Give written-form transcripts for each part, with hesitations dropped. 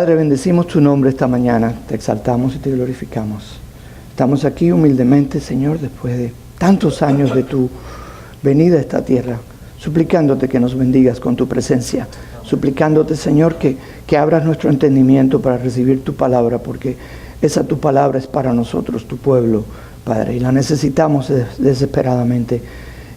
Padre, bendecimos tu nombre esta mañana, te exaltamos y te glorificamos. Estamos aquí humildemente, Señor, después de tantos años de tu venida a esta tierra, suplicándote que nos bendigas con tu presencia, suplicándote, Señor, que abras nuestro entendimiento para recibir tu palabra, porque esa tu palabra es para nosotros, tu pueblo, Padre, y la necesitamos desesperadamente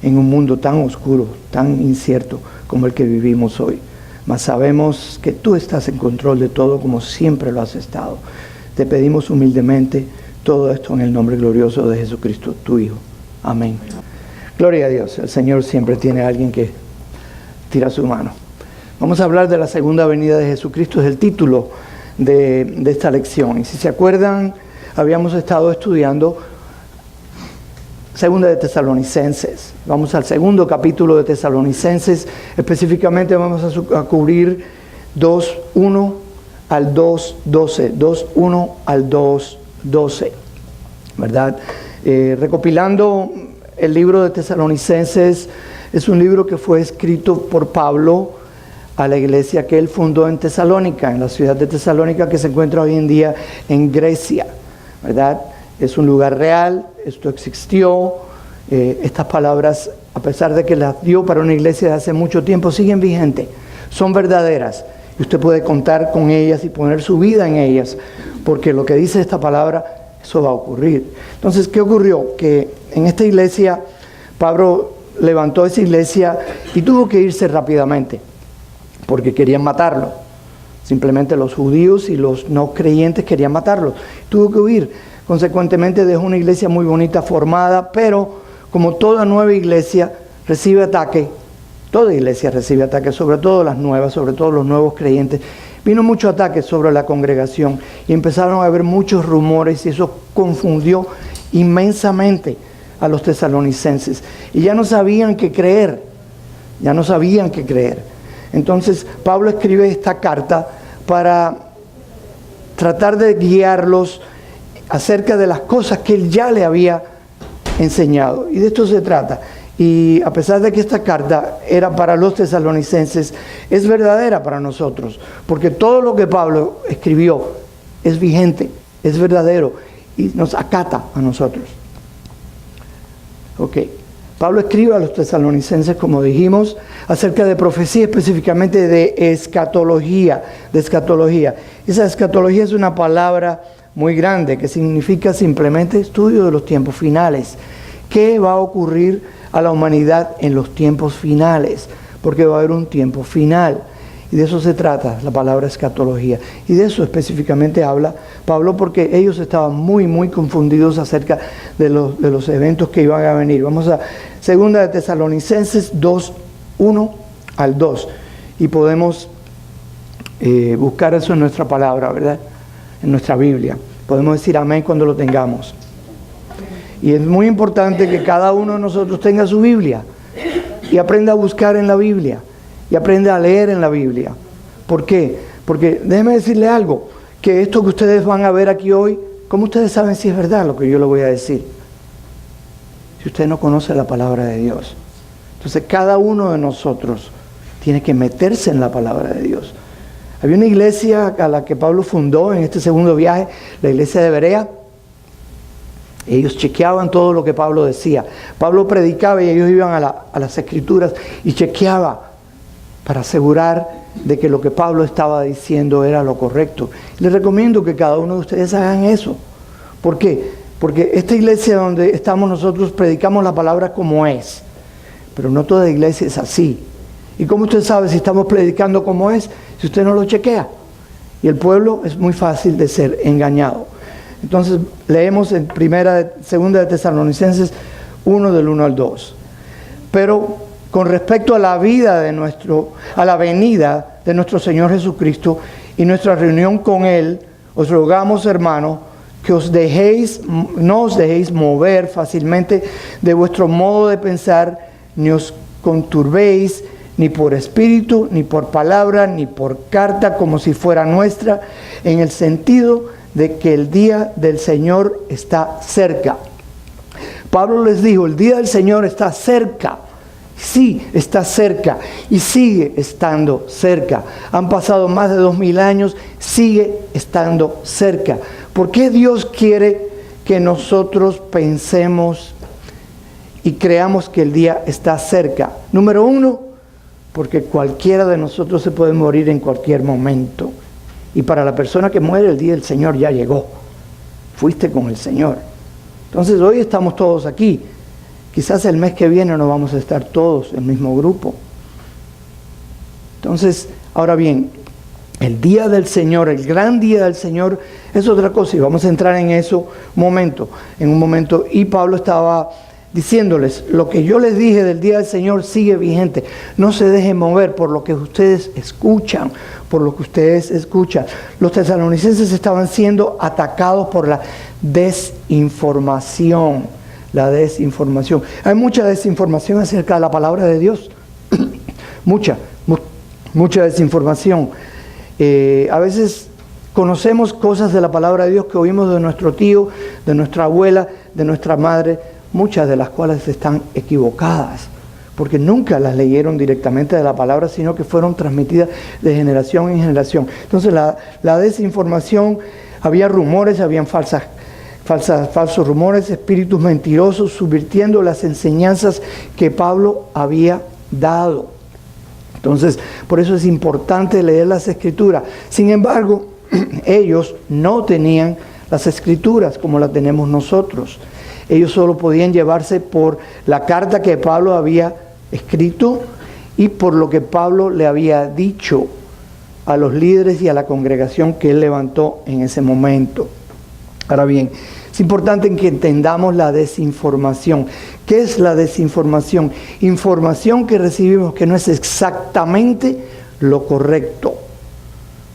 en un mundo tan oscuro, tan incierto como el que vivimos hoy. Mas sabemos que tú estás en control de todo como siempre lo has estado. Te pedimos humildemente todo esto en el nombre glorioso de Jesucristo, tu Hijo. Amén. Gloria a Dios. El Señor siempre tiene a alguien que tira su mano. Vamos a hablar de la segunda venida de Jesucristo, es el título de esta lección. Y si se acuerdan, habíamos estado estudiando Segunda de Tesalonicenses. Vamos al segundo capítulo de Tesalonicenses. Específicamente vamos a cubrir 2:1 al 2:12. 2:1 al 2:12. ¿Verdad? Recopilando el libro de Tesalonicenses, es un libro que fue escrito por Pablo a la iglesia que él fundó en Tesalónica, en la ciudad de Tesalónica que se encuentra hoy en día en Grecia. ¿Verdad? Es un lugar real, esto existió, estas palabras, a pesar de que las dio para una iglesia de hace mucho tiempo, siguen vigentes, son verdaderas. Y usted puede contar con ellas y poner su vida en ellas, porque lo que dice esta palabra, eso va a ocurrir. Entonces, ¿qué ocurrió? Que en esta iglesia, Pablo levantó esa iglesia y tuvo que irse rápidamente, porque querían matarlo. Simplemente los judíos y los no creyentes querían matarlo. Tuvo que huir. Consecuentemente dejó una iglesia muy bonita, formada, pero como toda nueva iglesia recibe ataque, toda iglesia recibe ataque, sobre todo las nuevas, sobre todo los nuevos creyentes, vino mucho ataque sobre la congregación y empezaron a haber muchos rumores y eso confundió inmensamente a los tesalonicenses y ya no sabían qué creer, Entonces Pablo escribe esta carta para tratar de guiarlos acerca de las cosas que él ya le había enseñado. Y de esto se trata. Y a pesar de que esta carta era para los tesalonicenses, es verdadera para nosotros. Porque todo lo que Pablo escribió es vigente, es verdadero y nos acata a nosotros. Ok. Pablo escribe a los tesalonicenses, como dijimos, acerca de profecía, específicamente de escatología. Esa escatología es una palabra muy grande, que significa simplemente estudio de los tiempos finales. ¿Qué va a ocurrir a la humanidad en los tiempos finales? Porque va a haber un tiempo final. Y de eso se trata la palabra escatología. Y de eso específicamente habla Pablo, porque ellos estaban muy, muy confundidos acerca de los eventos que iban a venir. Vamos a 2 de Tesalonicenses 2:1 al 2. Y podemos buscar eso en nuestra palabra, ¿verdad? En nuestra Biblia. Podemos decir amén cuando lo tengamos. Y es muy importante que cada uno de nosotros tenga su Biblia y aprenda a buscar en la Biblia y aprenda a leer en la Biblia. ¿Por qué? Porque déjeme decirle algo, que esto que ustedes van a ver aquí hoy, ¿cómo ustedes saben si es verdad lo que yo les voy a decir? Si usted no conoce la palabra de Dios. Entonces cada uno de nosotros tiene que meterse en la palabra de Dios. Había una iglesia a la que Pablo fundó en este segundo viaje, la iglesia de Berea. Ellos chequeaban todo lo que Pablo decía. Pablo predicaba y ellos iban a las escrituras y chequeaba para asegurar de que lo que Pablo estaba diciendo era lo correcto. Les recomiendo que cada uno de ustedes hagan eso. ¿Por qué? Porque esta iglesia donde estamos nosotros predicamos la palabra como es. Pero no toda iglesia es así. ¿Y cómo usted sabe si estamos predicando como es? Si usted no lo chequea. Y el pueblo es muy fácil de ser engañado. Entonces leemos en 2 de Tesalonicenses 1 del 1 al 2. Pero con respecto a la venida de nuestro Señor Jesucristo y nuestra reunión con Él, os rogamos, hermanos, que no os dejéis mover fácilmente de vuestro modo de pensar, ni os conturbéis, ni por espíritu, ni por palabra, ni por carta, como si fuera nuestra, en el sentido de que el día del Señor está cerca. Pablo les dijo, el día del Señor está cerca. Sí, está cerca y sigue estando cerca. Han pasado más de 2000 años, sigue estando cerca. ¿Por qué Dios quiere que nosotros pensemos y creamos que el día está cerca? Número uno, porque cualquiera de nosotros se puede morir en cualquier momento. Y para la persona que muere, el día del Señor ya llegó. Fuiste con el Señor. Entonces hoy estamos todos aquí. Quizás el mes que viene no vamos a estar todos en el mismo grupo. Entonces, ahora bien, el día del Señor, el gran día del Señor, es otra cosa. Y vamos a entrar en eso en un momento. Y Pablo estaba diciéndoles, lo que yo les dije del día del Señor sigue vigente. No se dejen mover por lo que ustedes escuchan, Los tesalonicenses estaban siendo atacados por la desinformación. Hay mucha desinformación acerca de la palabra de Dios. mucha desinformación. A veces conocemos cosas de la palabra de Dios que oímos de nuestro tío, de nuestra abuela, de nuestra madre, muchas de las cuales están equivocadas, porque nunca las leyeron directamente de la palabra, sino que fueron transmitidas de generación en generación. Entonces la desinformación, había rumores, habían falsos rumores, espíritus mentirosos, subvirtiendo las enseñanzas que Pablo había dado. Entonces, por eso es importante leer las Escrituras. Sin embargo, ellos no tenían las Escrituras como las tenemos nosotros. Ellos solo podían llevarse por la carta que Pablo había escrito y por lo que Pablo le había dicho a los líderes y a la congregación que él levantó en ese momento. Ahora bien, es importante que entendamos la desinformación. ¿Qué es la desinformación? Información que recibimos que no es exactamente lo correcto.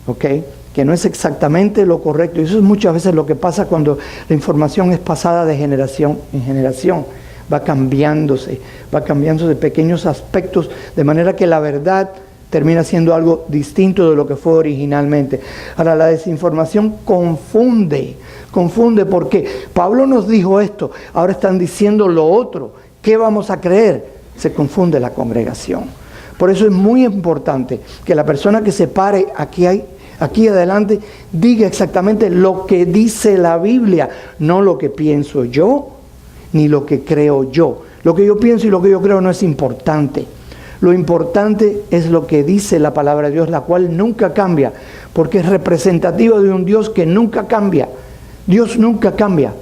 ¿Ok? Que no es exactamente lo correcto. Y eso es muchas veces lo que pasa cuando la información es pasada de generación en generación. Va cambiándose pequeños aspectos, de manera que la verdad termina siendo algo distinto de lo que fue originalmente. Ahora, la desinformación confunde porque Pablo nos dijo esto, ahora están diciendo lo otro. ¿Qué vamos a creer? Se confunde la congregación. Por eso es muy importante que la persona que se pare aquí adelante diga exactamente lo que dice la Biblia, no lo que pienso yo, ni lo que creo yo. Lo que yo pienso y lo que yo creo no es importante. Lo importante es lo que dice la palabra de Dios, la cual nunca cambia, porque es representativa de un Dios que nunca cambia. Dios nunca cambia.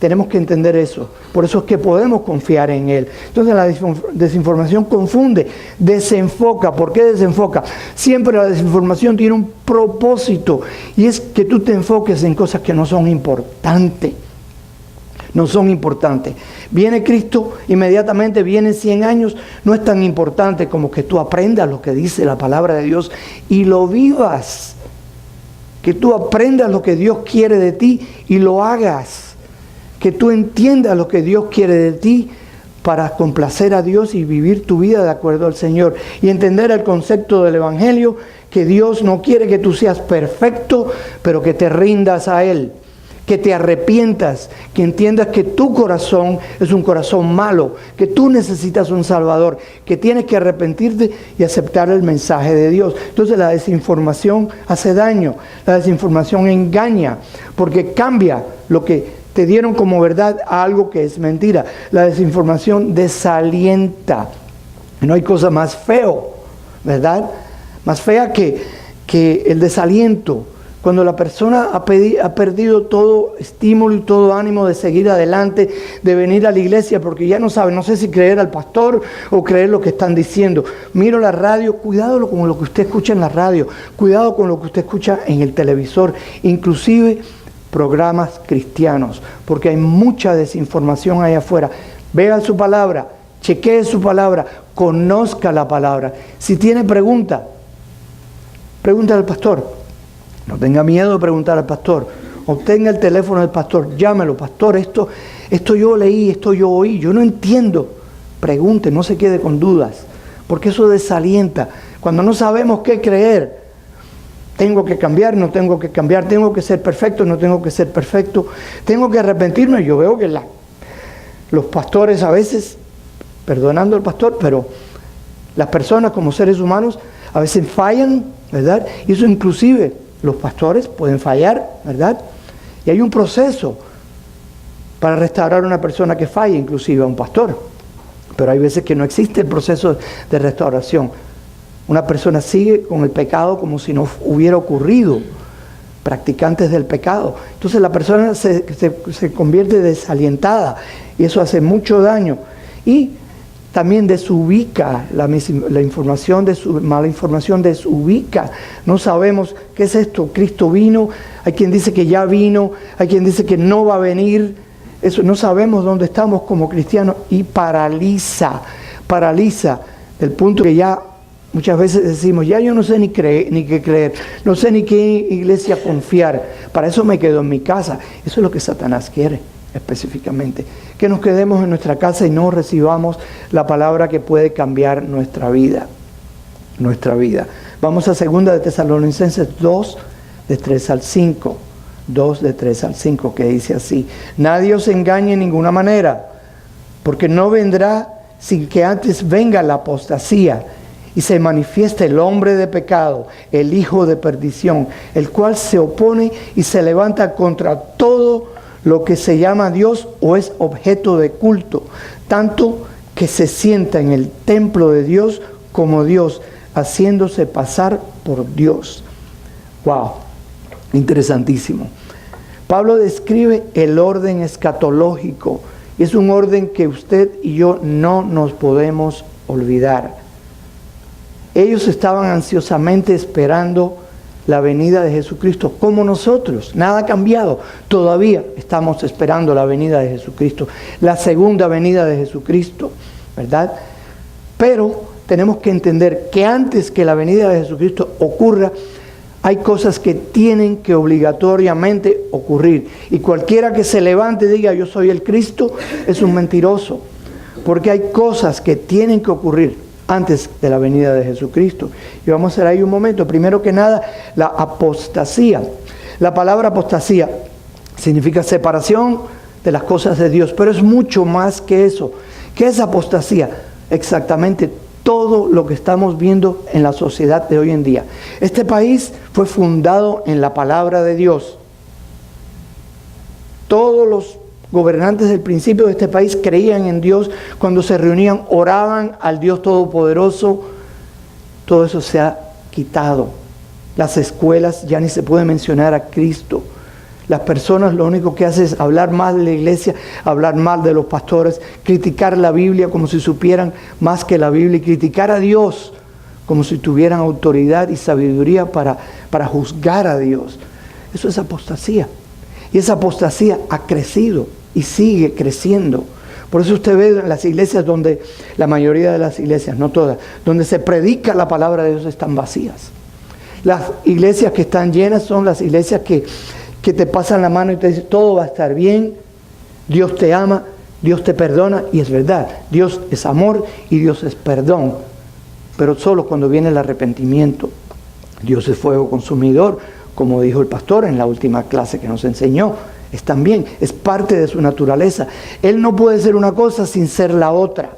Tenemos que entender eso. Por eso es que podemos confiar en Él. Entonces la desinformación confunde, desenfoca. ¿Por qué desenfoca? Siempre la desinformación tiene un propósito, y es que tú te enfoques en cosas que no son importantes. Viene Cristo, inmediatamente vienen 100 años, no es tan importante como que tú aprendas lo que dice la palabra de Dios y lo vivas. Que tú aprendas lo que Dios quiere de ti y lo hagas. Que tú entiendas lo que Dios quiere de ti para complacer a Dios y vivir tu vida de acuerdo al Señor. Y entender el concepto del Evangelio, que Dios no quiere que tú seas perfecto, pero que te rindas a Él. Que te arrepientas, que entiendas que tu corazón es un corazón malo, que tú necesitas un Salvador, que tienes que arrepentirte y aceptar el mensaje de Dios. Entonces la desinformación hace daño, la desinformación engaña, porque cambia lo que te dieron como verdad a algo que es mentira. La desinformación desalienta. No hay cosa más feo, ¿verdad? Más fea que el desaliento. Cuando la persona ha perdido todo estímulo y todo ánimo de seguir adelante, de venir a la iglesia, porque ya no sabe, no sé si creer al pastor o creer lo que están diciendo. Miro la radio, cuidado con lo que usted escucha en la radio, cuidado con lo que usted escucha en el televisor, inclusive programas cristianos, porque hay mucha desinformación allá afuera. Vea su palabra, chequee su palabra, conozca la palabra. Si tiene pregunta, pregúntale al pastor. No tenga miedo de preguntar al pastor. Obtenga el teléfono del pastor. Llámelo, pastor, esto yo leí, esto yo oí. Yo no entiendo. Pregunte, no se quede con dudas. Porque eso desalienta. Cuando no sabemos qué creer. Tengo que cambiar, no tengo que cambiar. Tengo que ser perfecto, no tengo que ser perfecto. Tengo que arrepentirme. Yo veo que los pastores a veces perdonando al pastor, pero las personas como seres humanos a veces fallan, ¿verdad? Y eso inclusive los pastores pueden fallar, ¿verdad? Y hay un proceso para restaurar a una persona que falla, inclusive a un pastor. Pero hay veces que no existe el proceso de restauración. Una persona sigue con el pecado como si no hubiera ocurrido, practicantes del pecado. Entonces la persona se convierte desalientada y eso hace mucho daño. Y también desubica la información, mala información desubica. No sabemos qué es esto. Cristo vino, hay quien dice que ya vino, hay quien dice que no va a venir. Eso, no sabemos dónde estamos como cristianos y paraliza el punto que ya muchas veces decimos, ya yo no sé ni qué creer, no sé ni qué iglesia confiar, para eso me quedo en mi casa. Eso es lo que Satanás quiere específicamente, que nos quedemos en nuestra casa y no recibamos la palabra que puede cambiar nuestra vida. Vamos a 2 de Tesalonicenses 2, de 3 al 5. 2 de 3 al 5, que dice así: nadie os engañe en ninguna manera, porque no vendrá sin que antes venga la apostasía y se manifieste el hombre de pecado, el hijo de perdición, el cual se opone y se levanta contra todo lo que se llama Dios o es objeto de culto, tanto que se sienta en el templo de Dios como Dios, haciéndose pasar por Dios. Wow, interesantísimo. Pablo describe el orden escatológico y es un orden que usted y yo no nos podemos olvidar. Ellos estaban ansiosamente esperando la venida de Jesucristo, como nosotros. Nada ha cambiado. Todavía estamos esperando la venida de Jesucristo, la segunda venida de Jesucristo, ¿verdad? Pero tenemos que entender que antes que la venida de Jesucristo ocurra, hay cosas que tienen que obligatoriamente ocurrir. Y cualquiera que se levante y diga, yo soy el Cristo, es un mentiroso. Porque hay cosas que tienen que ocurrir antes de la venida de Jesucristo. Y vamos a hacer ahí un momento. Primero que nada, la apostasía. La palabra apostasía significa separación de las cosas de Dios, pero es mucho más que eso. ¿Qué es apostasía? Exactamente todo lo que estamos viendo en la sociedad de hoy en día. Este país fue fundado en la palabra de Dios. Todos los gobernantes del principio de este país creían en Dios. Cuando se reunían, oraban al Dios Todopoderoso. Todo eso se ha quitado. Las escuelas ya ni se puede mencionar a Cristo. Las personas lo único que hacen es hablar mal de la iglesia, hablar mal de los pastores, criticar la Biblia como si supieran más que la Biblia y criticar a Dios como si tuvieran autoridad y sabiduría para juzgar a Dios. Eso es apostasía. Y esa apostasía ha crecido y sigue creciendo. Por eso usted ve en las iglesias donde, la mayoría de las iglesias, no todas, donde se predica la palabra de Dios están vacías. Las iglesias que están llenas son las iglesias que te pasan la mano y te dicen, todo va a estar bien, Dios te ama, Dios te perdona, y es verdad, Dios es amor y Dios es perdón, pero solo cuando viene el arrepentimiento. Dios es fuego consumidor, como dijo el pastor en la última clase que nos enseñó, es también, es parte de su naturaleza. Él no puede ser una cosa sin ser la otra.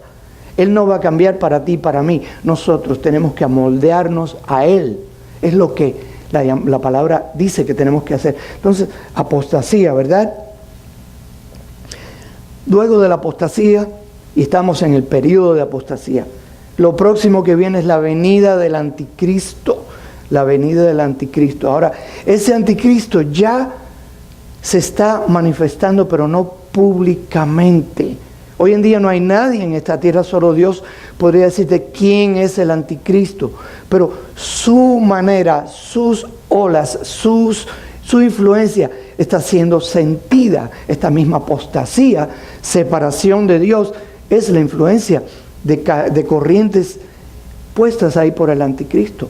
Él no va a cambiar para ti y para mí. Nosotros tenemos que amoldearnos a Él. Es lo que la palabra dice que tenemos que hacer. Entonces, apostasía, ¿verdad? Luego de la apostasía, y estamos en el periodo de apostasía, lo próximo que viene es la venida del anticristo. La venida del anticristo. Ahora, ese anticristo ya se está manifestando, pero no públicamente. Hoy en día no hay nadie en esta tierra, solo Dios podría decirte quién es el anticristo. Pero su manera, sus olas, su influencia está siendo sentida. Esta misma apostasía, separación de Dios, es la influencia de corrientes puestas ahí por el anticristo.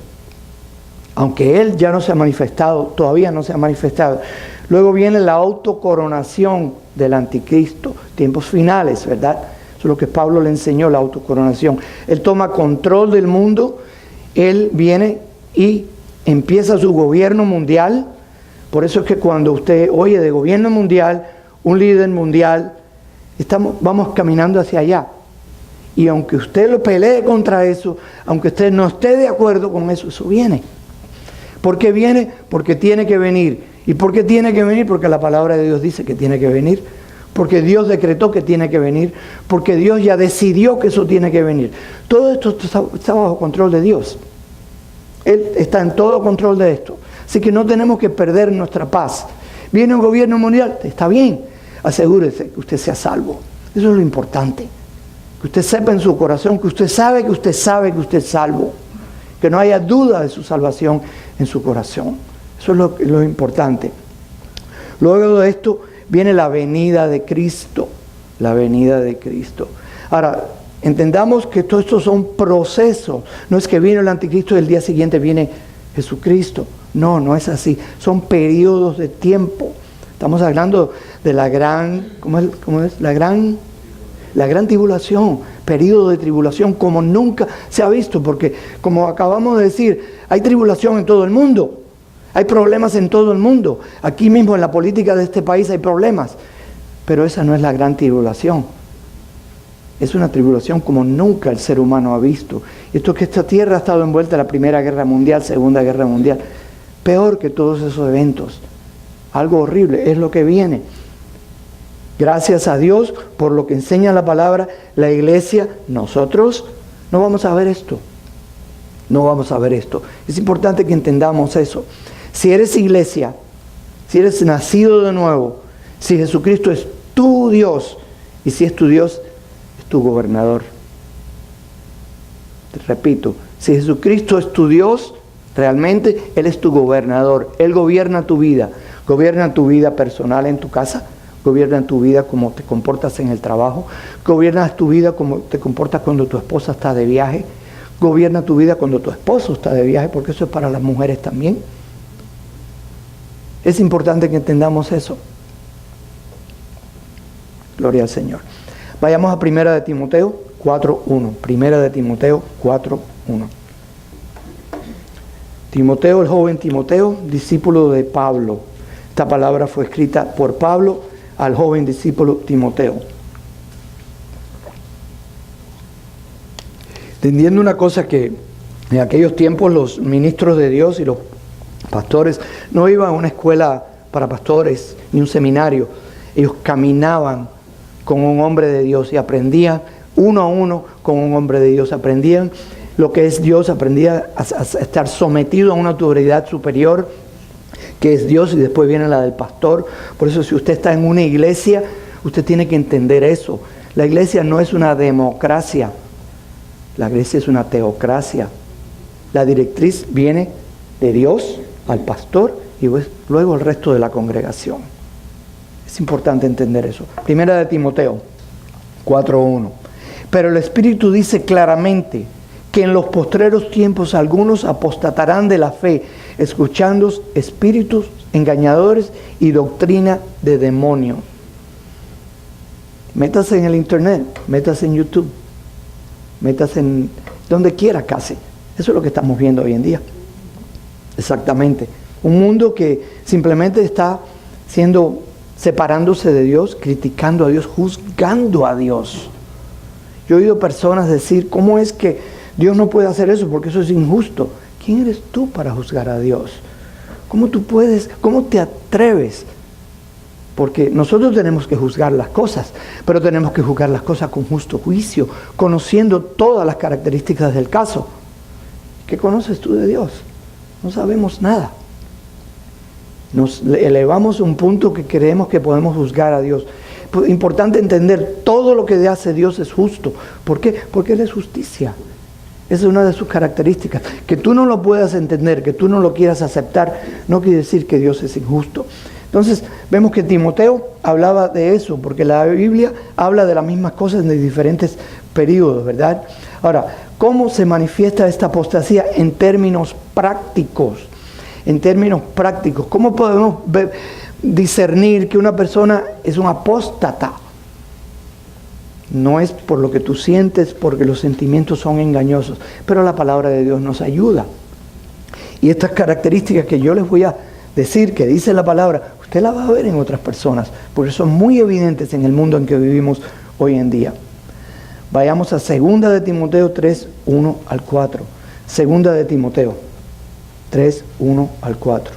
Aunque Él ya no se ha manifestado, todavía no se ha manifestado. Luego viene la autocoronación del anticristo, tiempos finales, ¿verdad? Eso es lo que Pablo le enseñó, la autocoronación. Él toma control del mundo, Él viene y empieza su gobierno mundial. Por eso es que cuando usted oye de gobierno mundial, un líder mundial, vamos caminando hacia allá. Y aunque usted lo pelee contra eso, aunque usted no esté de acuerdo con eso, eso viene. ¿Por qué viene? Porque tiene que venir. ¿Y por qué tiene que venir? Porque la palabra de Dios dice que tiene que venir. Porque Dios decretó que tiene que venir. Porque Dios ya decidió que eso tiene que venir. Todo esto está bajo control de Dios. Él está en todo control de esto. Así que no tenemos que perder nuestra paz. Viene un gobierno mundial, está bien. Asegúrese que usted sea salvo. Eso es lo importante. Que usted sepa en su corazón, que usted sabe que usted sabe que usted es salvo. Que no haya duda de su salvación en su corazón. Eso es lo importante. Luego de esto viene la venida de Cristo. La venida de Cristo. Ahora, entendamos que todo esto son procesos. No es que vino el anticristo y el día siguiente viene Jesucristo. No, no es así. Son periodos de tiempo. Estamos hablando de la gran, ¿cómo es? La gran tribulación, periodo de tribulación como nunca se ha visto, porque como acabamos de decir, hay tribulación en todo el mundo, hay problemas en todo el mundo, aquí mismo en la política de este país hay problemas, pero esa no es la gran tribulación, es una tribulación como nunca el ser humano ha visto. Esto que esta tierra ha estado envuelta en la Primera Guerra Mundial, Segunda Guerra Mundial, peor que todos esos eventos, algo horrible, es lo que viene. Gracias a Dios por lo que enseña la palabra, la iglesia, nosotros no vamos a ver esto. No vamos a ver esto. Es importante que entendamos eso. Si eres iglesia, si eres nacido de nuevo, si Jesucristo es tu Dios, y si es tu Dios, es tu gobernador. Te repito, si Jesucristo es tu Dios, realmente Él es tu gobernador. Él gobierna tu vida personal en tu casa, gobierna tu vida como te comportas en el trabajo, gobierna tu vida como te comportas cuando tu esposa está de viaje, gobierna tu vida cuando tu esposo está de viaje, porque eso es para las mujeres también. Es importante que entendamos eso. Gloria al Señor. Vayamos a 1 de Timoteo 4:1. 1 de Timoteo 4:1. Timoteo, el joven Timoteo, discípulo de Pablo. Esta palabra fue escrita por Pablo al joven discípulo Timoteo. Entendiendo una cosa, que en aquellos tiempos los ministros de Dios y los pastores no iban a una escuela para pastores ni un seminario. Ellos caminaban con un hombre de Dios y aprendían uno a uno con un hombre de Dios. Aprendían lo que es Dios, aprendían a estar sometido a una autoridad superior que es Dios, y después viene la del pastor. Por eso, si usted está en una iglesia, usted tiene que entender eso. La iglesia no es una democracia, la iglesia es una teocracia. La directriz viene de Dios al pastor y luego el resto de la congregación. Es importante entender eso. 1 de Timoteo 4:1. Pero el Espíritu dice claramente que en los postreros tiempos algunos apostatarán de la fe, escuchando espíritus engañadores y doctrina de demonio. Métase en el internet, métase en YouTube, métase en donde quiera casi. Eso es lo que estamos viendo hoy en día. Exactamente. Un mundo que simplemente está separándose de Dios, criticando a Dios, juzgando a Dios. Yo he oído personas decir, ¿cómo es que Dios no puede hacer eso? Porque eso es injusto. ¿Quién eres tú para juzgar a Dios? ¿Cómo te atreves? Porque nosotros tenemos que juzgar las cosas, pero tenemos que juzgar las cosas con justo juicio, conociendo todas las características del caso. ¿Qué conoces tú de Dios? No sabemos nada. Nos elevamos a un punto que creemos que podemos juzgar a Dios. Importante entender, todo lo que hace Dios es justo. ¿Por qué? Porque Él es justicia. Esa es una de sus características. Que tú no lo puedas entender, que tú no lo quieras aceptar, no quiere decir que Dios es injusto. Entonces, vemos que Timoteo hablaba de eso, porque la Biblia habla de las mismas cosas en diferentes periodos, ¿verdad? Ahora, ¿cómo se manifiesta esta apostasía en términos prácticos? En términos prácticos, ¿cómo podemos discernir que una persona es un apóstata? No es por lo que tú sientes, porque los sentimientos son engañosos, pero la palabra de Dios nos ayuda. Y estas características que yo les voy a decir, que dice la palabra, usted las va a ver en otras personas, porque son muy evidentes en el mundo en que vivimos hoy en día. Vayamos a 2 de Timoteo 3, 1 al 4. 2 de Timoteo 3, 1 al 4.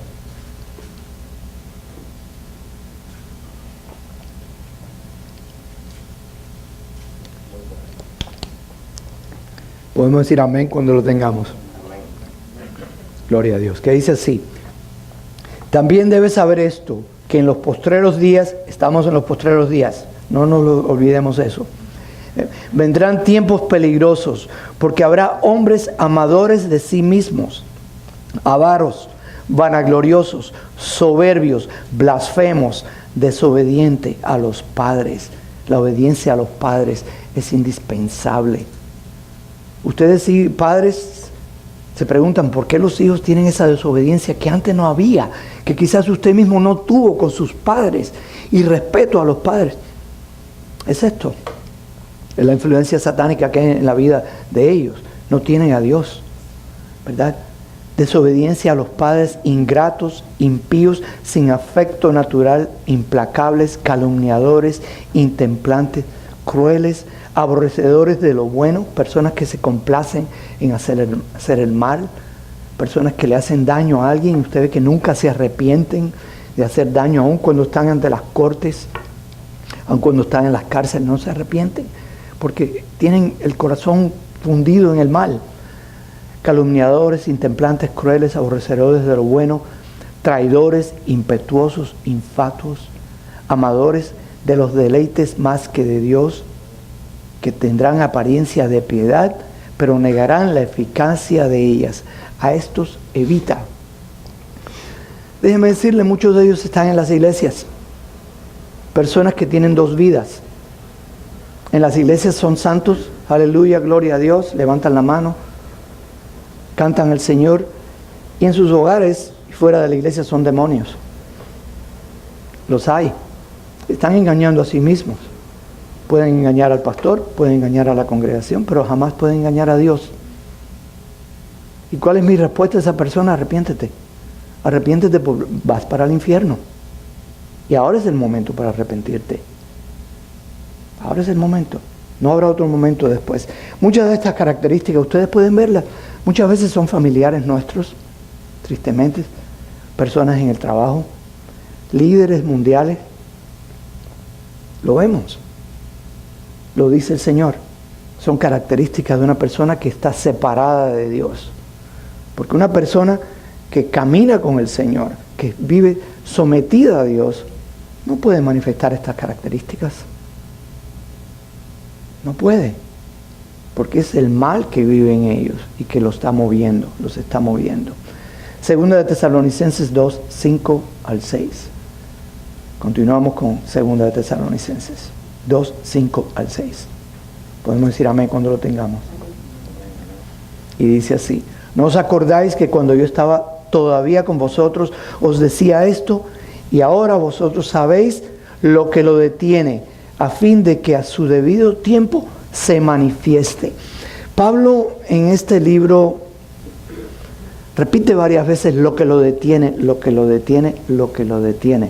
Podemos decir amén cuando lo tengamos. Gloria a Dios. Que dice así: también debes saber esto, que en los postreros días, estamos en los postreros días, no nos olvidemos eso. Vendrán tiempos peligrosos, porque habrá hombres amadores de sí mismos, avaros, vanagloriosos, soberbios, blasfemos, desobedientes a los padres. La obediencia a los padres es indispensable. Ustedes, sí, padres, se preguntan por qué los hijos tienen esa desobediencia que antes no había, que quizás usted mismo no tuvo con sus padres, y respeto a los padres. Es esto. Es la influencia satánica que hay en la vida de ellos. No tienen a Dios, ¿verdad? Desobediencia a los padres, ingratos, impíos, sin afecto natural, implacables, calumniadores, intemplantes, crueles, aborrecedores de lo bueno, personas que se complacen en hacer el mal, personas que le hacen daño a alguien, usted ve que nunca se arrepienten de hacer daño, aun cuando están ante las cortes, aun cuando están en las cárceles, no se arrepienten, porque tienen el corazón fundido en el mal. Calumniadores, intemplantes, crueles, aborrecedores de lo bueno, traidores, impetuosos, infatuos, amadores de los deleites más que de Dios, que tendrán apariencia de piedad, pero negarán la eficacia de ellas. A estos evita. Déjeme decirle, muchos de ellos están en las iglesias. Personas que tienen dos vidas. En las iglesias son santos, aleluya, gloria a Dios, levantan la mano, cantan al Señor, y en sus hogares y fuera de la iglesia son demonios. Los hay. Están engañando a sí mismos. Pueden engañar al pastor, pueden engañar a la congregación, pero jamás pueden engañar a Dios. ¿Y cuál es mi respuesta a esa persona? Arrepiéntete. Arrepiéntete, vas para el infierno. Y ahora es el momento para arrepentirte. Ahora es el momento. No habrá otro momento después. Muchas de estas características, ustedes pueden verlas, muchas veces son familiares nuestros, tristemente, personas en el trabajo, líderes mundiales. Lo vemos. Lo dice el Señor. Son características de una persona que está separada de Dios. Porque una persona que camina con el Señor, que vive sometida a Dios, no puede manifestar estas características. No puede. Porque es el mal que vive en ellos y que los está moviendo. Segunda de Tesalonicenses 2, 5 al 6. Continuamos con Segunda de Tesalonicenses 2, 5 al 6. Podemos decir amén cuando lo tengamos. Y dice así: ¿no os acordáis que cuando yo estaba todavía con vosotros os decía esto? Y ahora vosotros sabéis lo que lo detiene, a fin de que a su debido tiempo se manifieste. Pablo en este libro repite varias veces lo que lo detiene, lo que lo detiene, lo que lo detiene.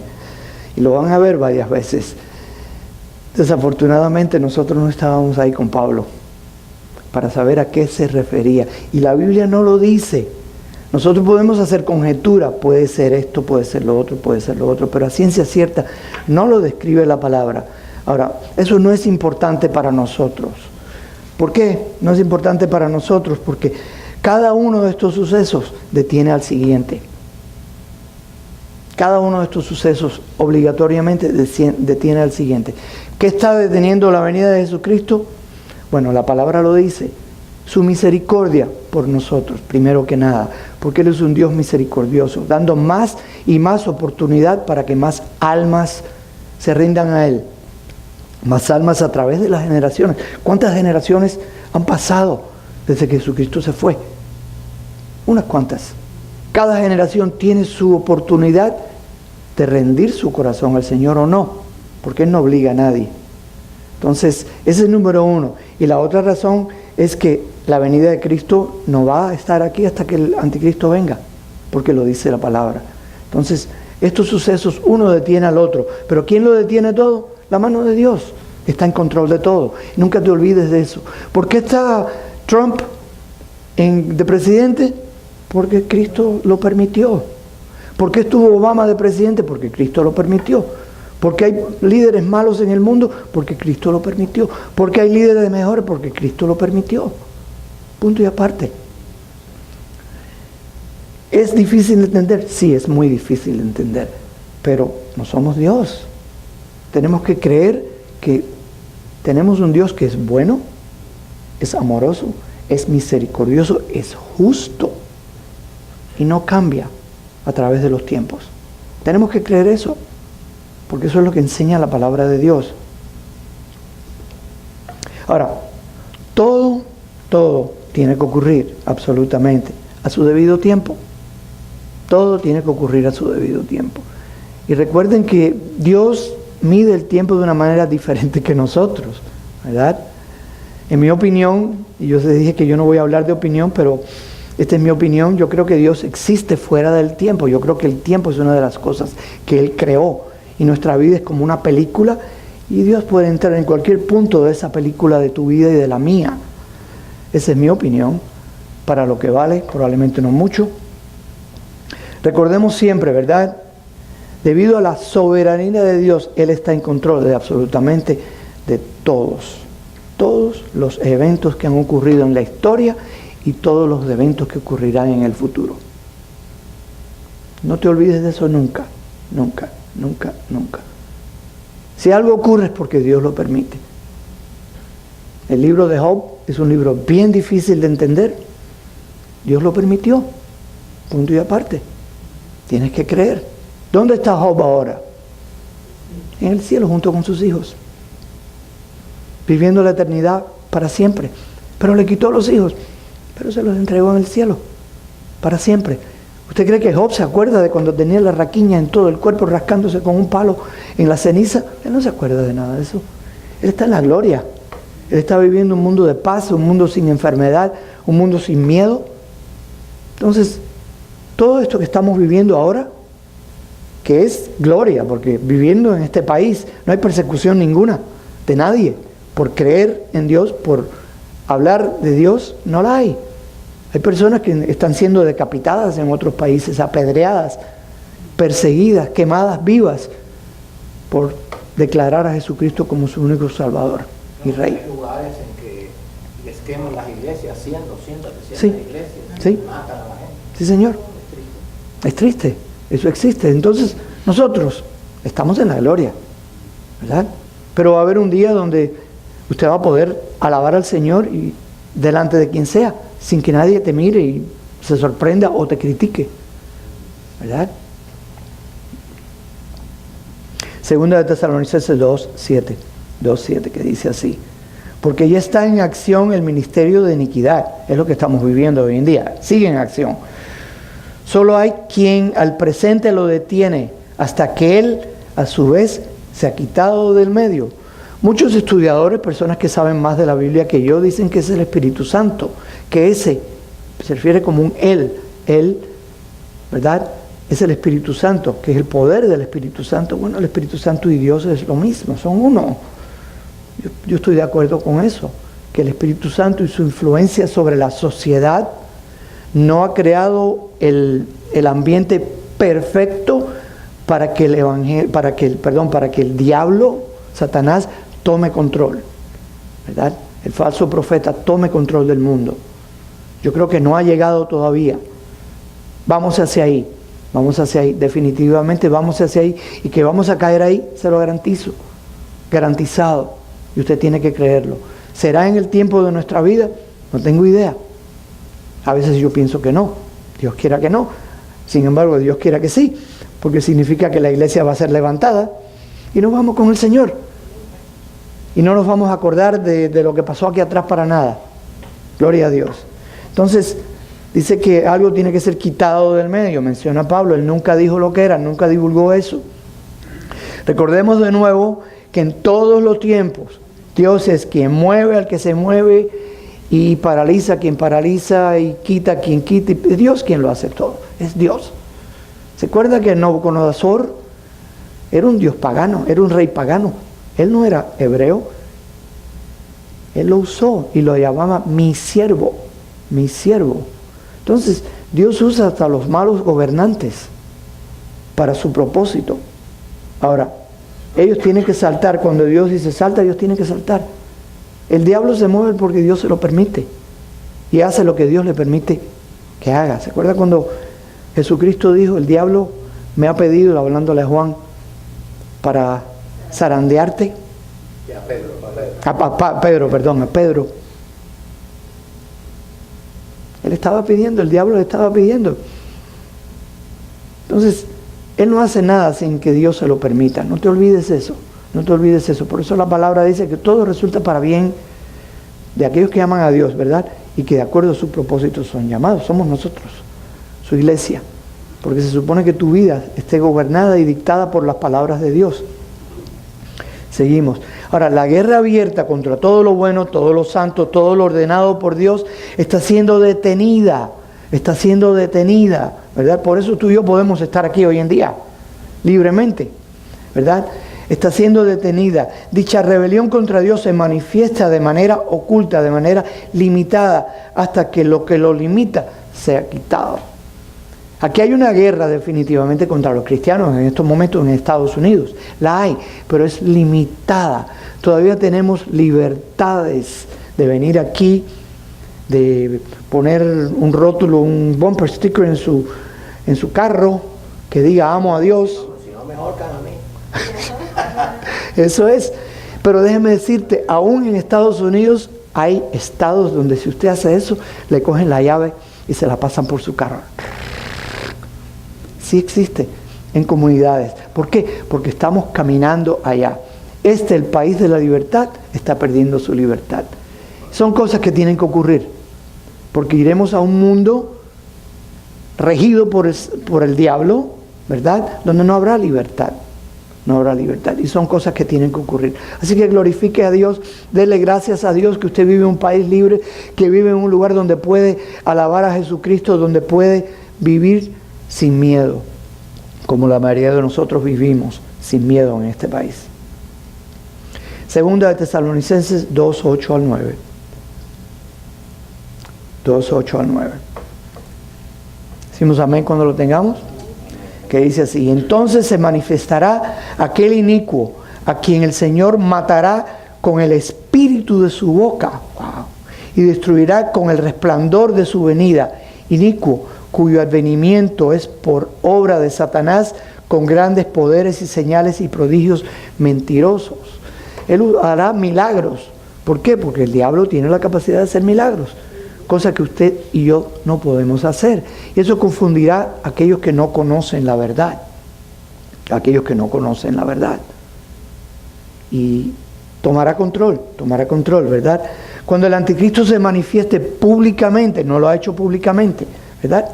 Y lo van a ver varias veces. Desafortunadamente nosotros no estábamos ahí con Pablo para saber a qué se refería. Y la Biblia no lo dice. Nosotros podemos hacer conjetura, puede ser esto, puede ser lo otro, puede ser lo otro, pero a ciencia cierta no lo describe la palabra. Ahora, eso no es importante para nosotros. ¿Por qué? No es importante para nosotros porque cada uno de estos sucesos detiene al siguiente. Cada uno de estos sucesos obligatoriamente detiene al siguiente. ¿Qué está deteniendo la venida de Jesucristo? Bueno, la palabra lo dice. Su misericordia por nosotros, primero que nada, porque Él es un Dios misericordioso, dando más y más oportunidad para que más almas se rindan a Él. Más almas a través de las generaciones. ¿Cuántas generaciones han pasado desde que Jesucristo se fue? Unas cuantas. Cada generación tiene su oportunidad de rendir su corazón al Señor o no, porque Él no obliga a nadie. Entonces, ese es el número uno. Y la otra razón es que la venida de Cristo no va a estar aquí hasta que el anticristo venga, porque lo dice la palabra. Entonces, estos sucesos uno detiene al otro. ¿Pero quién lo detiene todo? La mano de Dios. está en control de todo. Nunca te olvides de eso. ¿Por qué está Trump de presidente? Porque Cristo lo permitió. ¿Por qué estuvo Obama de presidente? Porque Cristo lo permitió. ¿Por qué hay líderes malos en el mundo? Porque Cristo lo permitió. ¿Por qué hay líderes mejores? Porque Cristo lo permitió. Punto y aparte. ¿Es difícil de entender? Sí, es muy difícil de entender. Pero no somos Dios. Tenemos que creer que tenemos un Dios que es bueno, es amoroso, es misericordioso, es justo y no cambia a través de los tiempos. Tenemos que creer eso, porque eso es lo que enseña la palabra de Dios. Ahora, todo tiene que ocurrir absolutamente a su debido tiempo. Todo tiene que ocurrir a su debido tiempo. Y recuerden que Dios mide el tiempo de una manera diferente que nosotros, ¿verdad? En mi opinión, y yo les dije que yo no voy a hablar de opinión, pero esta es mi opinión, yo creo que Dios existe fuera del tiempo. Yo creo que el tiempo es una de las cosas que Él creó. Y nuestra vida es como una película, y Dios puede entrar en cualquier punto de esa película de tu vida y de la mía. Esa es mi opinión, para lo que vale, probablemente no mucho. Recordemos siempre, ¿verdad? Debido a la soberanía de Dios, Él está en control de absolutamente de todos los eventos que han ocurrido en la historia y todos los eventos que ocurrirán en el futuro. No te olvides de eso nunca, nunca, nunca, nunca. Si algo ocurre es porque Dios lo permite. El libro de Job es un libro bien difícil de entender. Dios lo permitió, punto y aparte. Tienes que creer. ¿Dónde está Job ahora? En el cielo junto con sus hijos, viviendo la eternidad para siempre. Pero le quitó los hijos, pero se los entregó en el cielo para siempre. ¿Usted cree que Job se acuerda de cuando tenía la raquiña en todo el cuerpo rascándose con un palo en la ceniza? Él no se acuerda de nada de eso. Él está en la gloria. Él está viviendo un mundo de paz, un mundo sin enfermedad, un mundo sin miedo. Entonces, todo esto que estamos viviendo ahora, que es gloria, porque viviendo en este país no hay persecución ninguna de nadie. Por creer en Dios, por hablar de Dios, no la hay. Hay personas que están siendo decapitadas en otros países, apedreadas, perseguidas, quemadas vivas, por declarar a Jesucristo como su único Salvador y Rey. Hay lugares en que les queman las iglesias, 100, 200, 300 Sí, iglesias, sí. matan a la gente. Sí, Señor. Es triste, eso existe. Entonces, nosotros estamos en la gloria, ¿verdad? Pero va a haber un día donde usted va a poder alabar al Señor y delante de quien sea, sin que nadie te mire y se sorprenda o te critique, ¿verdad? Segunda de Tesalonicenses 2:7, que dice así: porque ya está en acción el ministerio de iniquidad. Es lo que estamos viviendo hoy en día. Sigue en acción. Solo hay quien al presente lo detiene hasta que él, a su vez, se ha quitado del medio. Muchos estudiadores, personas que saben más de la Biblia que yo, dicen que es el Espíritu Santo, que ese se refiere como un él, ¿verdad? Es el Espíritu Santo, que es el poder del Espíritu Santo. Bueno, el Espíritu Santo y Dios es lo mismo, son uno. Yo estoy de acuerdo con eso, que el Espíritu Santo y su influencia sobre la sociedad no ha creado el ambiente perfecto para que el diablo, Satanás, tome control, ¿verdad? El falso profeta tome control del mundo. Yo creo que no ha llegado todavía. Vamos hacia ahí, definitivamente vamos hacia ahí, y que vamos a caer ahí, se lo garantizo, garantizado, y usted tiene que creerlo. ¿Será en el tiempo de nuestra vida? No tengo idea. A veces yo pienso que no, Dios quiera que no, sin embargo Dios quiera que sí, porque significa que la iglesia va a ser levantada y nos vamos con el Señor y no nos vamos a acordar de lo que pasó aquí atrás para nada. Gloria a Dios. Entonces dice que algo tiene que ser quitado del medio, menciona Pablo. Él nunca dijo lo que era, nunca divulgó eso. Recordemos de nuevo que en todos los tiempos Dios es quien mueve al que se mueve y paraliza a quien paraliza y quita a quien quita. Es Dios quien lo hace todo, es Dios. ¿Se acuerda que Nabucodonosor era un dios pagano, era un rey pagano? Él no era hebreo, Él lo usó y lo llamaba mi siervo, mi siervo. Entonces, Dios usa hasta los malos gobernantes para su propósito. Ahora, ellos tienen que saltar. Cuando Dios dice salta, ellos tienen que saltar. El diablo se mueve porque Dios se lo permite y hace lo que Dios le permite que haga. ¿Se acuerda cuando Jesucristo dijo, el diablo me ha pedido, hablándole a Juan, para zarandearte? Ya, Pedro. A Pedro. Él estaba pidiendo, el diablo le estaba pidiendo. Entonces, Él no hace nada sin que Dios se lo permita. No te olvides eso, no te olvides eso. Por eso la palabra dice que todo resulta para bien de aquellos que aman a Dios, ¿verdad? Y que de acuerdo a sus propósitos son llamados. Somos nosotros, su iglesia. Porque se supone que tu vida esté gobernada y dictada por las palabras de Dios. Seguimos. Ahora, la guerra abierta contra todo lo bueno, todo lo santo, todo lo ordenado por Dios, está siendo detenida, ¿verdad? Por eso tú y yo podemos estar aquí hoy en día, libremente, ¿verdad? Está siendo detenida. Dicha rebelión contra Dios se manifiesta de manera oculta, de manera limitada, hasta que lo limita sea quitado. Aquí hay una guerra definitivamente contra los cristianos en estos momentos en Estados Unidos. La hay, pero es limitada. Todavía tenemos libertades de venir aquí, de poner un rótulo, un bumper sticker en su carro que diga amo a Dios. Si no, mejor que a mí. Eso es. Pero déjeme decirte, aún en Estados Unidos hay estados donde si usted hace eso, le cogen la llave y se la pasan por su carro. Sí existe en comunidades. ¿Por qué? Porque estamos caminando allá. El país de la libertad, está perdiendo su libertad. Son cosas que tienen que ocurrir. Porque iremos a un mundo regido por el diablo, ¿verdad? Donde no habrá libertad. No habrá libertad. Y son cosas que tienen que ocurrir. Así que glorifique a Dios, dele gracias a Dios que usted vive en un país libre, que vive en un lugar donde puede alabar a Jesucristo, donde puede vivir sin miedo, como la mayoría de nosotros vivimos sin miedo en este país. Segunda de Tesalonicenses 2, 8 al 9. 2, 8 al 9. ¿Decimos amén cuando lo tengamos? Que dice así: entonces se manifestará aquel inicuo a quien el Señor matará con el espíritu de su boca. Wow. Y destruirá con el resplandor de su venida. Inicuo, cuyo advenimiento es por obra de Satanás, con grandes poderes y señales y prodigios mentirosos. Él hará milagros. ¿Por qué? Porque el diablo tiene la capacidad de hacer milagros, cosa que usted y yo no podemos hacer. Y eso confundirá a aquellos que no conocen la verdad. Aquellos que no conocen la verdad. Y tomará control, ¿verdad? Cuando el anticristo se manifieste públicamente, no lo ha hecho públicamente, ¿verdad?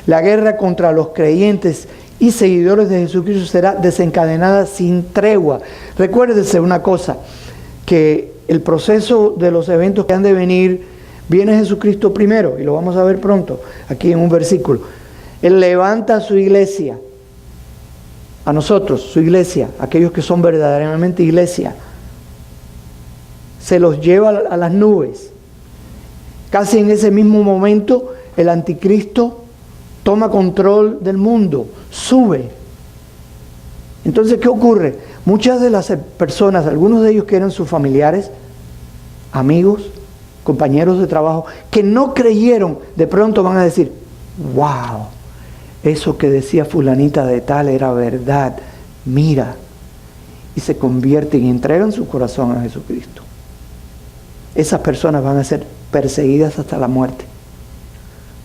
La guerra contra los creyentes y seguidores de Jesucristo será desencadenada sin tregua. Recuérdese una cosa, que el proceso de los eventos que han de venir, viene Jesucristo primero, y lo vamos a ver pronto, aquí en un versículo. Él levanta a su iglesia, a nosotros, su iglesia, aquellos que son verdaderamente iglesia, se los lleva a las nubes. Casi en ese mismo momento, el anticristo toma control del mundo, sube. Entonces, ¿qué ocurre? Muchas de las personas, algunos de ellos que eran sus familiares, amigos, compañeros de trabajo, que no creyeron, de pronto van a decir: wow, eso que decía fulanita de tal era verdad, mira. Y se convierten y entregan su corazón a Jesucristo. Esas personas van a ser perseguidas hasta la muerte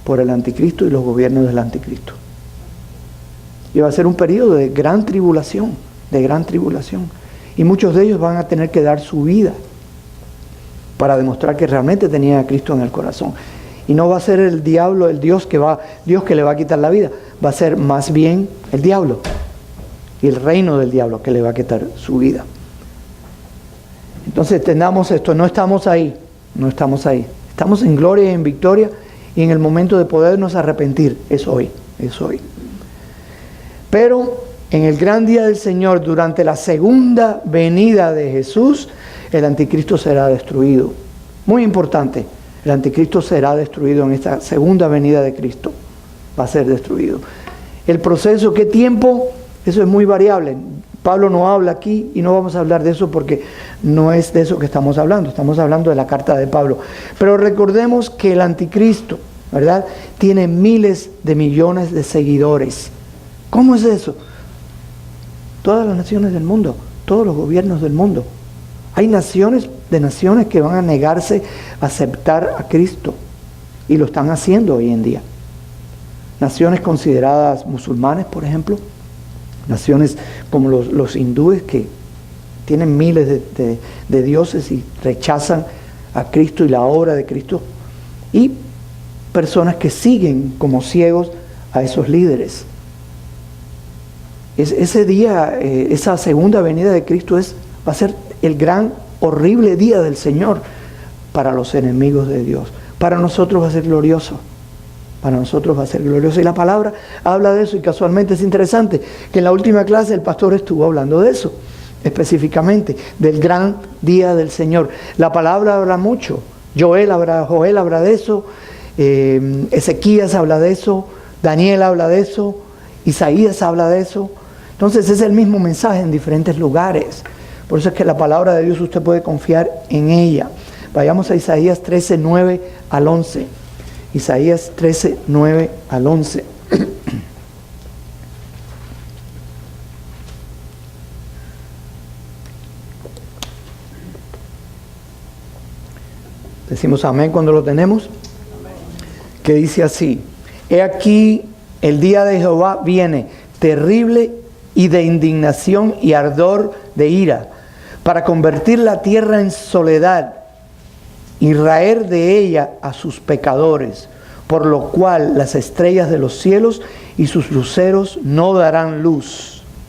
por el anticristo y los gobiernos del anticristo. Y va a ser un periodo de gran tribulación, Y muchos de ellos van a tener que dar su vida para demostrar que realmente tenían a Cristo en el corazón. Y no va a ser el diablo, Dios que le va a quitar la vida. Va a ser más bien el diablo y el reino del diablo que le va a quitar su vida. Entonces entendamos esto, no estamos ahí. Estamos en gloria y en victoria, y en el momento de podernos arrepentir es hoy. Pero en el gran día del Señor, durante la segunda venida de Jesús, el anticristo será destruido. Muy importante, el anticristo será destruido en esta segunda venida de Cristo. Va a ser destruido. El proceso, ¿qué tiempo? Eso es muy variable. Pablo no habla aquí y no vamos a hablar de eso porque no es de eso que estamos hablando. Estamos hablando de la carta de Pablo. Pero recordemos que el anticristo, ¿verdad?, tiene miles de millones de seguidores. ¿Cómo es eso? Todas las naciones del mundo, todos los gobiernos del mundo. Hay naciones que van a negarse a aceptar a Cristo y lo están haciendo hoy en día. Naciones consideradas musulmanes, por ejemplo, naciones como los hindúes que tienen miles de dioses y rechazan a Cristo y la obra de Cristo, y personas que siguen como ciegos a esos líderes. Ese día, esa segunda venida de Cristo va a ser el gran, horrible día del Señor para los enemigos de Dios. Para nosotros va a ser glorioso. Para nosotros va a ser glorioso. Y la palabra habla de eso, y casualmente es interesante que en la última clase el pastor estuvo hablando de eso, específicamente, del gran día del Señor. La palabra habla mucho. Joel habla de eso, Ezequías habla de eso, Daniel habla de eso, Isaías habla de eso. Entonces es el mismo mensaje en diferentes lugares. Por eso es que la palabra de Dios usted puede confiar en ella. Vayamos a Isaías 13, 9 al 11. Isaías 13, 9 al 11. Decimos amén cuando lo tenemos. Que dice así: He aquí el día de Jehová viene, terrible y de indignación y ardor de ira, para convertir la tierra en soledad y raer de ella a sus pecadores, por lo cual las estrellas de los cielos y sus luceros no darán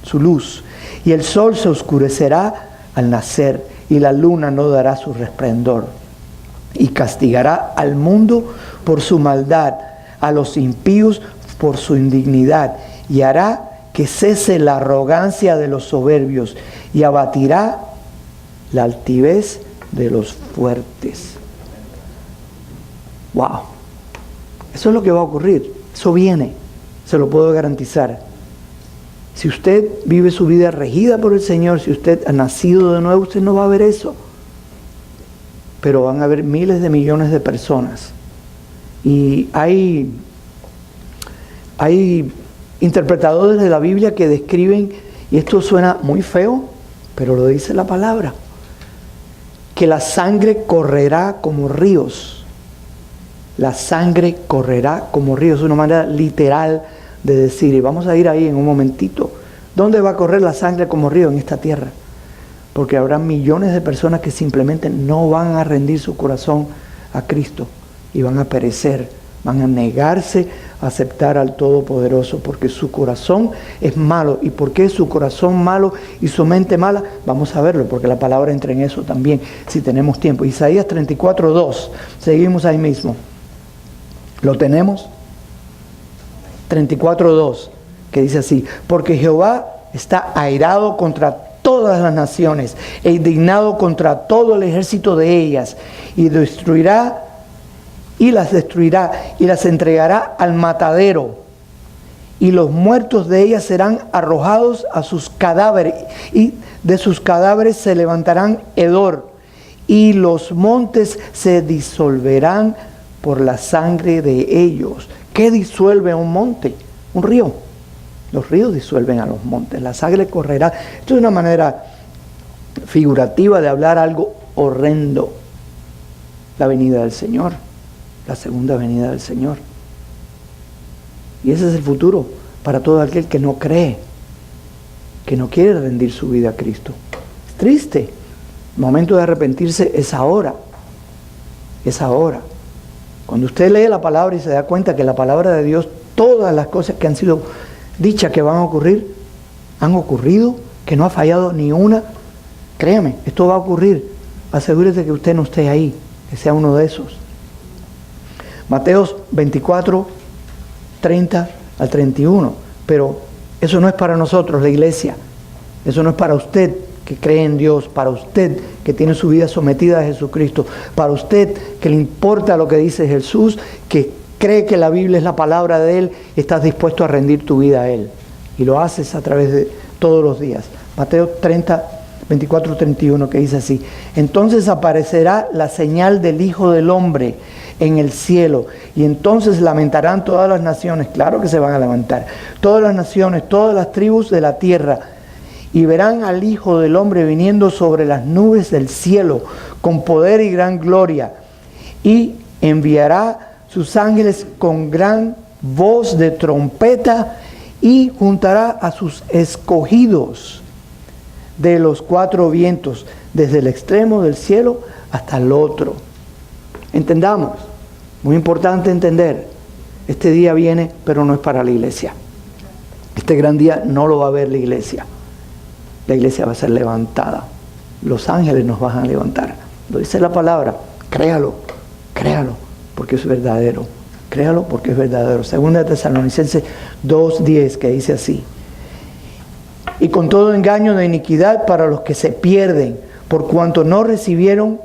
su luz, y el sol se oscurecerá al nacer, y la luna no dará su resplandor, y castigará al mundo por su maldad, a los impíos por su indignidad, y hará que cese la arrogancia de los soberbios, y abatirá la altivez de los fuertes. ¡Wow! Eso es lo que va a ocurrir. Eso viene, se lo puedo garantizar. Si usted vive su vida regida por el Señor, si usted ha nacido de nuevo, usted no va a ver eso. Pero van a haber miles de millones de personas. Y hay interpretadores de la Biblia que describen, y esto suena muy feo, pero lo dice la palabra, que la sangre correrá como ríos. La sangre correrá como ríos. Es una manera literal de decir, y vamos a ir ahí en un momentito. ¿Dónde va a correr la sangre como río? En esta tierra. Porque habrá millones de personas que simplemente no van a rendir su corazón a Cristo y van a perecer, van a negarse a aceptar al Todopoderoso, porque su corazón es malo. ¿Y por qué es su corazón malo y su mente mala? Vamos a verlo, porque la palabra entra en eso también, si tenemos tiempo. Isaías 34:2, seguimos ahí mismo. ¿Lo tenemos? 34:2, que dice así: Porque Jehová está airado contra todas las naciones e indignado contra todo el ejército de ellas, y las destruirá y las entregará al matadero, y los muertos de ellas serán arrojados a sus cadáveres, y de sus cadáveres se levantarán hedor, y los montes se disolverán por la sangre de ellos. ¿Qué disuelve un monte? Un río. Los ríos disuelven a los montes. La sangre correrá. Esto es una manera figurativa de hablar algo horrendo. La venida del Señor. La segunda venida del Señor. Y ese es el futuro para todo aquel que no cree, que no quiere rendir su vida a Cristo. Es triste. El momento de arrepentirse es ahora. Es ahora. Cuando usted lee la palabra y se da cuenta que la palabra de Dios, todas las cosas que han sido dichas que van a ocurrir, han ocurrido, que no ha fallado ni una, créame, esto va a ocurrir. Asegúrese que usted no esté ahí, que sea uno de esos. Mateos 24, 30 al 31. Pero eso no es para nosotros, la iglesia. Eso no es para usted que cree en Dios, para usted que tiene su vida sometida a Jesucristo, para usted que le importa lo que dice Jesús, que cree que la Biblia es la palabra de Él, estás dispuesto a rendir tu vida a Él. Y lo haces a través de todos los días. Mateo 24:31, que dice así: entonces aparecerá la señal del Hijo del Hombre en el cielo, y entonces lamentarán todas las naciones. Claro que se van a lamentar. Todas las naciones, todas las tribus de la tierra, y verán al Hijo del Hombre viniendo sobre las nubes del cielo con poder y gran gloria, y enviará sus ángeles con gran voz de trompeta, y juntará a sus escogidos de los cuatro vientos, desde el extremo del cielo hasta el otro. Entendamos, muy importante entender, este día viene, pero no es para la iglesia. Este gran día no lo va a ver la iglesia. La iglesia va a ser levantada. Los ángeles nos van a levantar. Lo dice la palabra, créalo, porque es verdadero. Créalo porque es verdadero. Segunda de Tesalonicenses 2:10, que dice así: y con todo engaño de iniquidad para los que se pierden, por cuanto no recibieron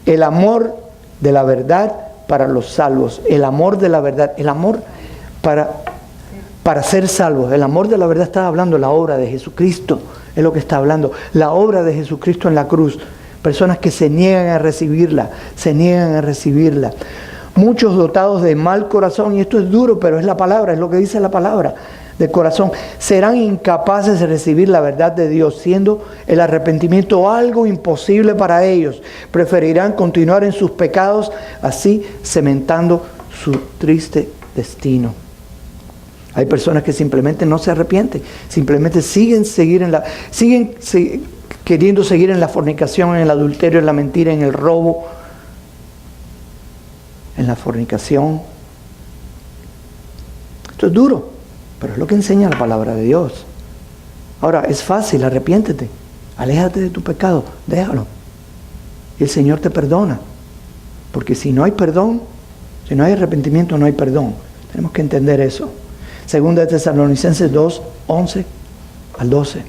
el amor de la verdad para los salvos. El amor de la verdad, el amor para ser salvos. El amor de la verdad está hablando la obra de Jesucristo, es lo que está hablando. La obra de Jesucristo en la cruz. Personas que se niegan a recibirla, Muchos dotados de mal corazón, y esto es duro, pero es la palabra, es lo que dice la palabra, de corazón, serán incapaces de recibir la verdad de Dios, siendo el arrepentimiento algo imposible para ellos. Preferirán continuar en sus pecados, así cementando su triste destino. Hay personas que simplemente no se arrepienten, simplemente siguen queriendo seguir en la fornicación, en el adulterio, en la mentira, en el robo, en la fornicación. Esto es duro, pero es lo que enseña la palabra de Dios. Ahora, es fácil, arrepiéntete, aléjate de tu pecado, déjalo. Y el Señor te perdona. Porque si no hay perdón, si no hay arrepentimiento, no hay perdón. Tenemos que entender eso. Segunda de Tesalonicenses 2:11 al 12.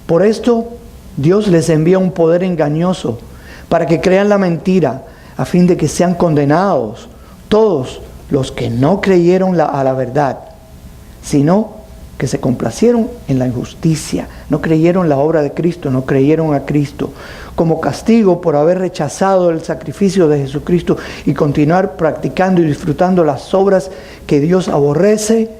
Por esto, Dios les envía un poder engañoso para que crean la mentira, a fin de que sean condenados todos los que no creyeron a la verdad, sino que se complacieron en la injusticia, no creyeron la obra de Cristo, no creyeron a Cristo. Como castigo por haber rechazado el sacrificio de Jesucristo y continuar practicando y disfrutando las obras que Dios aborrece,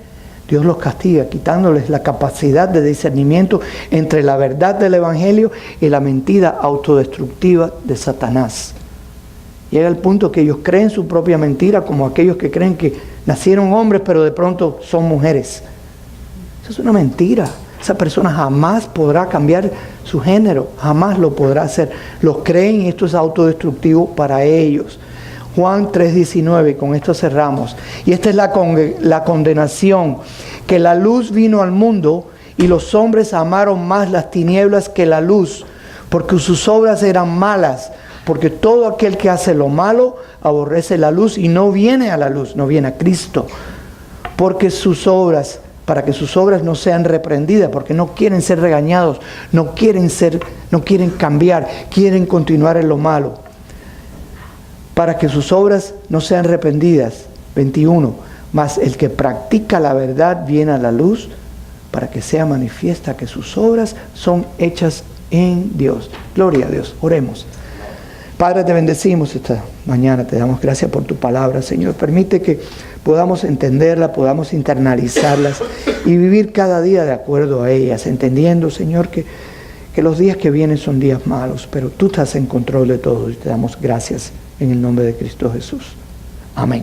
Dios los castiga, quitándoles la capacidad de discernimiento entre la verdad del Evangelio y la mentira autodestructiva de Satanás. Llega el punto que ellos creen su propia mentira, como aquellos que creen que nacieron hombres pero de pronto son mujeres. Eso es una mentira. Esa persona jamás podrá cambiar su género, jamás lo podrá hacer. Los creen y esto es autodestructivo para ellos. Juan 3:19, con esto cerramos. Y esta es la condenación, que la luz vino al mundo y los hombres amaron más las tinieblas que la luz, porque sus obras eran malas. Porque todo aquel que hace lo malo aborrece la luz y no viene a la luz, no viene a Cristo. Porque para que sus obras no sean reprendidas, porque no quieren ser regañados, no quieren cambiar, quieren continuar en lo malo. Para que sus obras no sean reprendidas. 21. Mas el que practica la verdad viene a la luz, para que sea manifiesta que sus obras son hechas en Dios. Gloria a Dios. Oremos. Padre, te bendecimos esta mañana, te damos gracias por tu palabra, Señor. Permite que podamos entenderla, podamos internalizarlas y vivir cada día de acuerdo a ellas, entendiendo, Señor, que los días que vienen son días malos, pero tú estás en control de todo y te damos gracias en el nombre de Cristo Jesús. Amén.